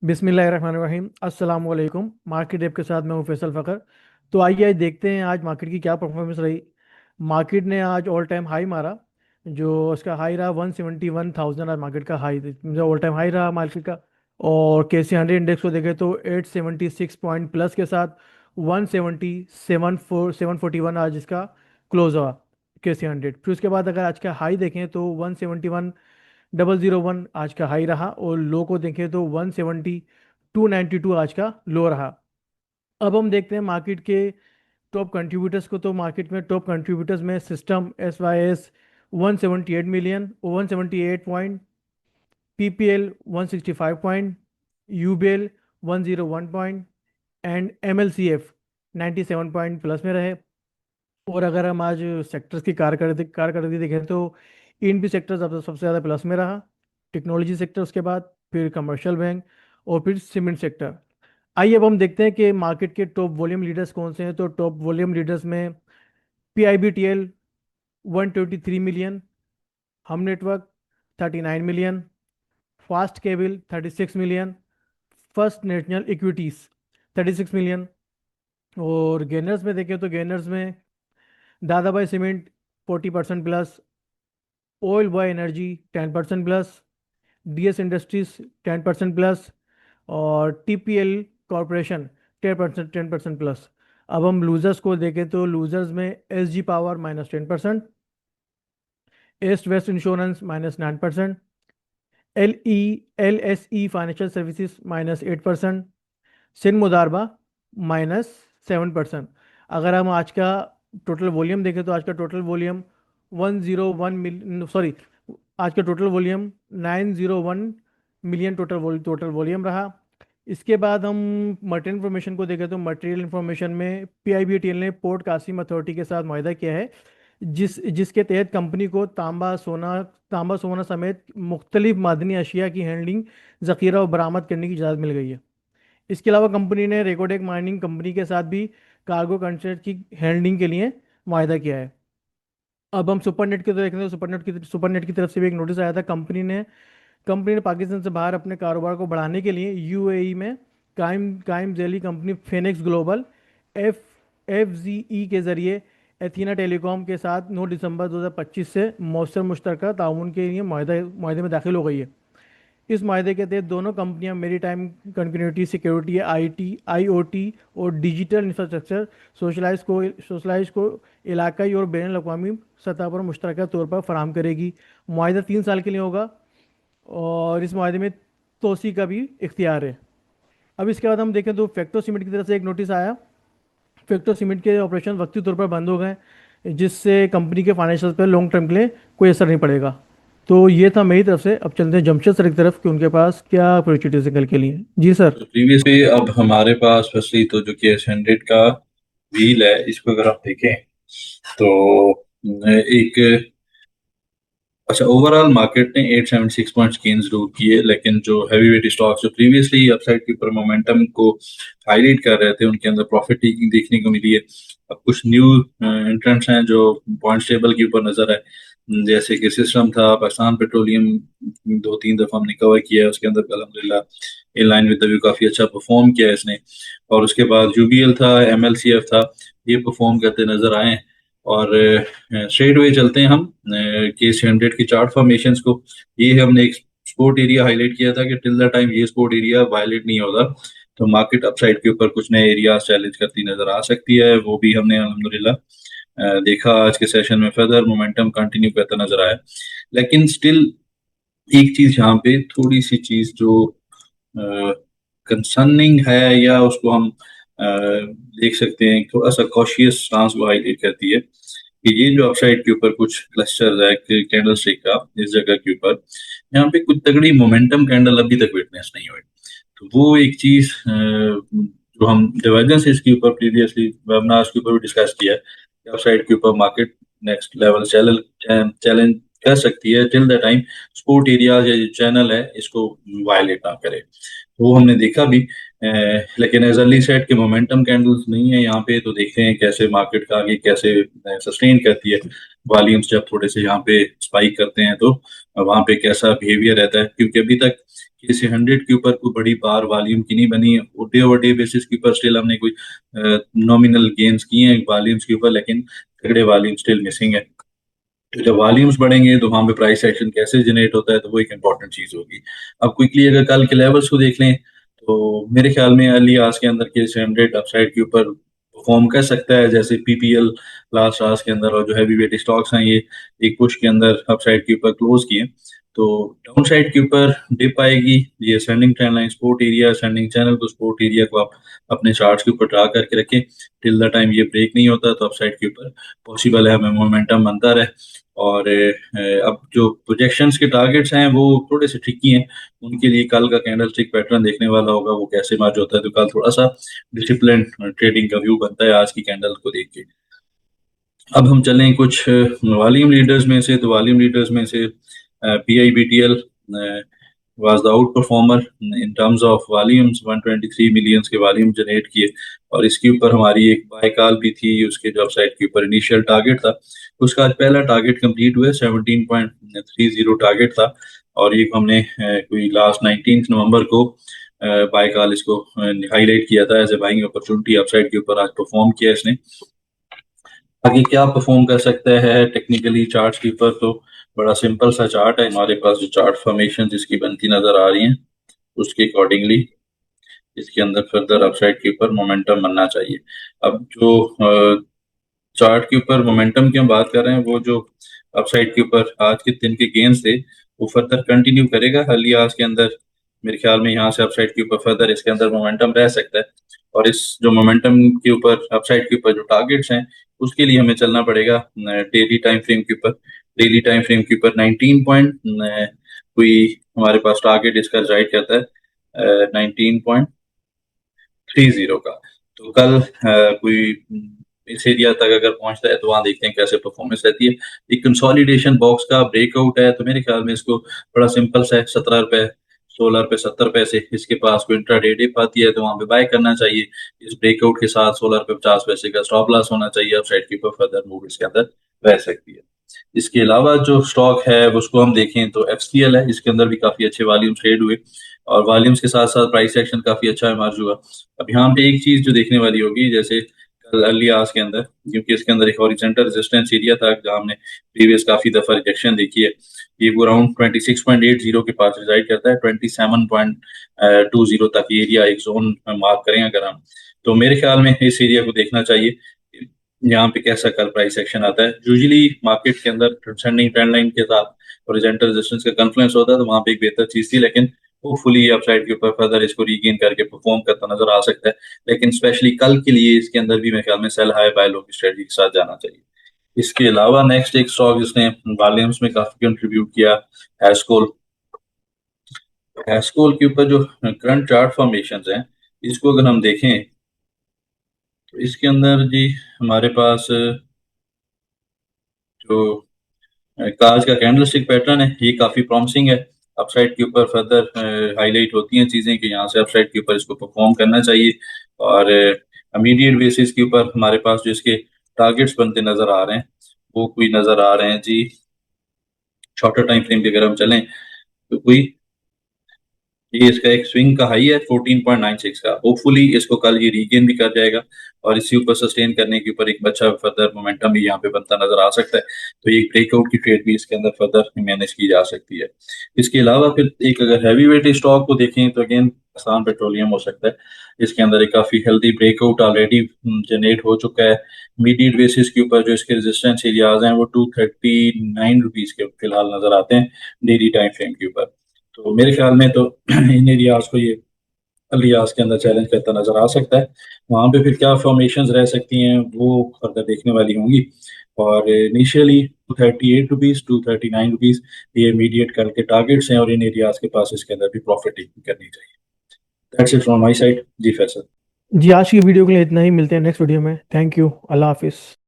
बिस्मिल्लाहिर्रहमानिर्रहीम अस्सलाम वालेकुम। मार्केट ऐप के साथ मैं हूं फैसल फ़खर। तो आइए आज देखते हैं आज मार्केट की क्या परफॉर्मेंस रही। मार्केट ने आज ऑल टाइम हाई मारा। जो उसका हाई रहा 171,000। आज मार्केट का हाई जो ऑल टाइम हाई रहा मार्केट का। और KC 100 इंडेक्स को देखें तो 876 पॉइंट प्लस के साथ 177,741 आज इसका क्लोज हुआ KC 100। फिर उसके बाद अगर आज का हाई देखें तो 171,001 आज का हाई रहा और लो को देखें तो 170,292 आज का लो रहा। अब हम देखते हैं मार्केट के टॉप कंट्रीब्यूटर्स को। तो मार्केट में टॉप कंट्रीब्यूटर्स में system SYS 178 million 178 point, PPL 165 point, UBL 101 point and MLCF 97 point plus में रहे। और अगर हम आज सेक्टर्स की कारकर्दगी देखें तो इन भी सेक्टर्स अब सबसे ज़्यादा प्लस में रहा। टेक्नोलॉजी सेक्टर, उसके बाद फिर कमर्शियल बैंक और फिर सीमेंट सेक्टर। आइए अब हम देखते हैं कि मार्केट के टॉप वॉल्यूम लीडर्स कौन से हैं। तो टॉप वॉल्यूम लीडर्स में PIBTL 123 million, Hum network 39 million, fast cable 36 million, first national equities 36 million. और गेनर्स में देखें तो गेनर्स में Dadabhoy cement 40% plus, oil boy energy 10% plus, DS industries 10% plus और TPL कॉरपोरेशन 10% प्लस। अब हम लूजर्स को देखें तो लूजर्स में SG power -10%, east west insurance -9%, LSE financial services -8%, Sindh मुदारबा -7%। अगर हम आज का टोटल वॉल्यूम देखें तो आज का टोटल वॉल्यूम 101 मिलियन, सॉरी, आज का total volume 901 million total volume रहा। इसके बाद हम मटेरियल इन्फॉर्मेशन को देखें तो मटेरियल इन्फॉर्मेशन में PIBTL ने पोर्ट कासिम अथॉरिटी के साथ मुआहदा किया है, जिसके तहत कंपनी को तांबा सोना समेत मुख्तलिफ मादनी अशिया की हैंडलिंग, ज़ख़ीरा और बरामद करने की इजाज़त मिल गई है। इसके अलावा कंपनी ने रेकोडेक माइनिंग कंपनी के साथ भी कार्गो कंटेनर की हैंडलिंग के लिए मुआहदा किया है। अब हम सुपरनेट की तरफ देखें तो सुपरनेट की तरफ से भी एक नोटिस आया था। कंपनी ने पाकिस्तान से बाहर अपने कारोबार को बढ़ाने के लिए UAE में कायम कायम जेली कंपनी फेनिक्स ग्लोबल FZE के जरिए एथीना टेलीकॉम के साथ 9 दिसंबर 2025 से मौसर मुश्तरका ताउन के लिए माहदे में दाखिल हो गई है। इस माहदे के तहत दोनों कंपनियां मेरी टाइम कनेक्टिविटी, सिक्योरिटी, IoT और डिजिटल इंफ्रास्ट्रक्चर सोशलाइज को इलाकाई और बैन अवी सतह पर मुश्तरका तौर पर फराहम करेगी। माहदा 3 साल के लिए होगा और इस माहदे में तोसी का भी इख्तियार है। अब इसके बाद हम देखें तो फैक्टो सीमेंट की तरफ से एक नोटिस आया। फैक्टो सीमेंट के ऑपरेशन वक्ती तौर पर बंद हो गए, जिससे कंपनी के फाइनेंशियल पर लॉन्ग टर्म के लिए कोई असर नहीं पड़ेगा। तो ये था मेरी तरफ से। अब चलते हैं जमशेद सर की तरफ कि उनके पास क्या अपॉर्चुनिटीज है कल के लिए। जी सर। तो प्रीवियसली अब हमारे पास फर्स्टली तो जो KS 100 का व्हील है, इसको अगर आप देखें तो एक अच्छा, ओवरऑल मार्केट ने 876 पॉइंट्स गेन्स जरूर किए, लेकिन जो हैवी वेट स्टॉक्स जो प्रीवियसली अपसाइड के ऊपर मोमेंटम को हाईलाइट कर रहे थे, उनके अंदर प्रॉफिट टेकिंग देखने को मिली है। अब कुछ न्यू एंट्रेंट्स हैं जो पॉइंट टेबल के ऊपर नजर आए, जैसे कि सिस्टम था, पाकिस्तान पेट्रोलियम 2-3 दफा हमने कवर किया है, उसके अंदर अल्हम्दुलिल्लाह in line with the view काफी अच्छा परफॉर्म किया है इसने। और उसके बाद UBL था, MLCF था, ये परफॉर्म करते नजर आए हैं। और स्ट्रेट वे चलते हैं हम KC 100 की चार्ट फॉर्मेशंस को। ये हमने एक सपोर्ट एरिया हाईलाइट किया था कि टिल द टाइम ये सपोर्ट एरिया वायलेट नहीं होगा तो मार्केट अपसाइड के ऊपर कुछ नए एरियाज चैलेंज करती नजर आ सकती है। वो भी हमने अल्हम्दुलिल्लाह देखा। आज के सेशन में फर्दर मोमेंटम कंटिन्यू करता नजर आया, लेकिन स्टिल एक चीज यहाँ पे थोड़ी सी चीज जो कंसर्निंग है, या उसको हम देख सकते हैं, थोड़ा सा कॉशियस स्टांस को हाईलाइट करती है कि ये जो अपसाइड के ऊपर कुछ क्लस्टर है कैंडल स्टिक का इस जगह के ऊपर, यहाँ पे कुछ तगड़ी मोमेंटम कैंडल अभी तक विटनेस नहीं हुई। तो वो एक चीज जो हम डिवर्जेंस इसके ऊपर प्रीवियसली वेबिनार्स के ऊपर भी डिस्कस किया है, अपसाइड के ऊपर मार्केट नेक्स्ट लेवल चैलेंज कर सकती है till the time sport area या चैनल है इसको वायलेट ना करे। वो हमने देखा भी, लेकिन एज अर्ली सेट के मोमेंटम कैंडल्स नहीं है यहाँ पे, तो देखते हैं कैसे मार्केट का आगे कैसे सस्टेन करती है। वॉल्यूम्स जब थोड़े से यहाँ पे स्पाइक करते हैं तो वहाँ पे कैसा बिहेवियर रहता है, क्योंकि अभी तक किसी 100 के ऊपर कोई बड़ी बार वॉल्यूम की नहीं बनी है। डे ओवर डे बेसिस के ऊपर स्टिल हमने कोई नॉमिनल गेन्स किए हैं वॉल्यूम्स के ऊपर, लेकिन तगड़े वॉल्यूम स्टिल मिसिंग है। तो जब वॉल्यूम्स बढ़ेंगे तो वहां पे प्राइस एक्शन कैसे जनरेट होता है, तो वो एक इंपॉर्टेंट चीज होगी। अब क्विकली अगर कल के लेवल्स को देख लें, तो मेरे ख्याल में अर्ली आज के अंदर के 100 अपसाइड के ऊपर परफॉर्म कर सकता है, जैसे पीपीएल लास्ट आज के अंदर और जो हैवी वेट स्टॉक्स हैं ये एक पुश के अंदर अपसाइड के ऊपर क्लोज किए। तो डाउन साइड के ऊपर डिप आएगी, ये ascending trend line support area, ascending channel को सपोर्ट एरिया को आप अपने चार्ट्स के ऊपर ड्रा करके रखें। टिल द टाइम ये ब्रेक नहीं होता तो अपसाइड के ऊपर पॉसिबल है हमें मोमेंटम बनता रहे। और अब जो प्रोजेक्शंस के टारगेट्स हैं वो थोड़े से ट्रिकी हैं, उनके लिए कल का कैंडल स्टिक पैटर्न देखने वाला होगा वो कैसे मर्ज होता है। तो कल थोड़ा सा डिसिप्लिन ट्रेडिंग का व्यू बनता है आज की कैंडल को देख के। अब हम चलें कुछ वॉल्यूम लीडर्स में से, तो वॉल्यूम लीडर्स में से PIBTL was the out performer in terms of volumes, 123 millions के वॉल्यूम जनरेट किए। और इसके ऊपर हमारी एक बाय कॉल भी थी, उसके जो साइड के ऊपर इनिशियल टारगेट था उसका आज पहला टारगेट कंप्लीट हुआ, 17.30 टारगेट था। और ये हमने कोई लास्ट 19 नवंबर को बाय कॉल इसको हाईलाइट किया था as a buying opportunity. Upside के ऊपर आज परफॉर्म किया इसने। आगे क्या परफॉर्म कर सकता है टेक्निकली चार्ट के ऊपर, तो बड़ा सिंपल सा चार्ट है हमारे पास, जो चार्ट फॉर्मेशन जिसकी बनती नजर आ रही हैं उसके अकॉर्डिंगली इसके अंदर फर्दर अपसाइड के ऊपर मोमेंटम बनना चाहिए। अब जो चार्ट के ऊपर मोमेंटम की हम बात कर रहे हैं, वो जो अपसाइड के ऊपर आज के दिन के गेन्स थे वो फर्दर कंटिन्यू करेगा। हालिया आज के अंदर मेरे ख्याल में यहाँ से अपसाइड के ऊपर फर्दर इसके अंदर मोमेंटम रह सकता है। और इस जो मोमेंटम के ऊपर अपसाइड के ऊपर जो टारगेट्स हैं उसके लिए हमें चलना पड़ेगा डेली टाइम फ्रेम के ऊपर। डेली टाइम फ्रेम के ऊपर 19 पॉइंट कोई हमारे पास टारगेट इसका राइट करता है 19.30 का। तो कल कोई इस एरिया तक अगर पहुंचता है तो वहां देखते हैं कैसे परफॉर्मेंस रहती है। एक कंसोलिडेशन बॉक्स का ब्रेकआउट है, तो मेरे ख्याल में इसको बड़ा सिंपल सा है, 17 रुपए 16 रुपए 70 पैसे इसके पास कोई इंट्राडे डिप आती है तो वहां पे बाय करना चाहिए। इस ब्रेकआउट के साथ 16 रुपए 50 पैसे का स्टॉप लॉस होना चाहिए। अब साइड के ऊपर फर्दर मूव इसके अंदर रह सकती है। इसके अलावा जो स्टॉक है उसको हम देखें तो FCL है, इसके अंदर भी काफी अच्छे वॉल्यूम ट्रेड हुए और वॉल्यूम्स के साथ साथ प्राइस एक्शन काफी अच्छा इमर्ज हुआ। अब यहाँ पे एक चीज जो देखने वाली होगी, जैसे कल अर्ली आवर्स के अंदर, क्योंकि इसके अंदर एक हॉरिजॉन्टल रेजिस्टेंस एरिया था जहां हमने प्रीवियस काफी दफा रिजेक्शन देखी है, ये वो अराउंड 26.80 के पास रिजाइड करता है। 27.20 तक ये एरिया एक जोन मार्क करें अगर हम, तो मेरे ख्याल में इस एरिया को देखना चाहिए यहाँ पे कैसा कल प्राइस एक्शन आता है। यूजुअली मार्केट के अंदर ट्रेंडिंग ट्रेंड लाइन के साथ हॉरिजॉन्टल रेजिस्टेंस का कन्फ्लुएंस होता है, तो वहां पे एक बेहतर चीज थी, लेकिन होपफुली अपसाइड के ऊपर फर्दर इसको रीगेन करके परफॉर्म करता नजर आ सकता है। लेकिन स्पेशली कल के लिए इसके अंदर भी मेरे ख्याल में सेल हाई बाय लो की स्ट्रेटजी के साथ जाना चाहिए। इसके अलावा नेक्स्ट एक स्टॉक जिसने वॉल्यूम्स में काफी कंट्रीब्यूट किया, एस्कोल। एस्कोल के ऊपर जो करंट चार्ट फॉर्मेशन हैं इसको अगर हम देखें तो इसके अंदर जी हमारे पास जो आज का कैंडलस्टिक पैटर्न है ये काफी प्रॉमिसिंग है। अपसाइड के ऊपर फर्दर हाईलाइट होती हैं चीजें कि यहाँ से अपसाइड के ऊपर इसको परफॉर्म करना चाहिए। और इमीडिएट बेसिस के ऊपर हमारे पास जो इसके टारगेट्स बनते नजर आ रहे हैं वो कोई नजर आ रहे हैं जी, शॉर्टर टाइम फ्रेम पे अगर हम चलें तो कोई ये इसका एक स्विंग का हाई है 14.96 का। होपफुली इसको कल ये रीगेन भी कर जाएगा और इसी ऊपर सस्टेन करने के ऊपर एक अच्छा फर्दर मोमेंटम भी यहाँ पे बनता नजर आ सकता है। तो ये ब्रेकआउट की ट्रेड भी इसके अंदर फर्दर मैनेज की जा सकती है। इसके अलावा फिर एक अगर हैवी वेट स्टॉक को देखें तो अगेन आसान पेट्रोलियम हो सकता है। इसके अंदर एक काफी हेल्दी ब्रेकआउट ऑलरेडी जनरेट हो चुका है। मीडियट बेसिस के ऊपर जो इसके रेजिस्टेंस एरियाज हैं वो 239 रुपीज के फिलहाल नजर आते हैं डेली टाइम फ्रेम के ऊपर। तो मेरे ख्याल में तो इन एरियाज को ये अलियास के अंदर चैलेंज करता नजर आ सकता है। वहां पे फिर क्या फॉर्मेशन रह सकती हैं वो फर्दर देखने वाली होंगी। और इनिशियली 238 रुपीज 239 रुपीज ये इमीडिएट कल के टारगेट्स हैं और इन एरियाज के पास इसके अंदर भी प्रॉफिट टेकिंग करनी चाहिए। That's it from my side जी फैसल। जी आज की वीडियो के लिए इतना ही, मिलते हैं नेक्स्ट वीडियो में। थैंक यू, अल्लाह हाफिज़।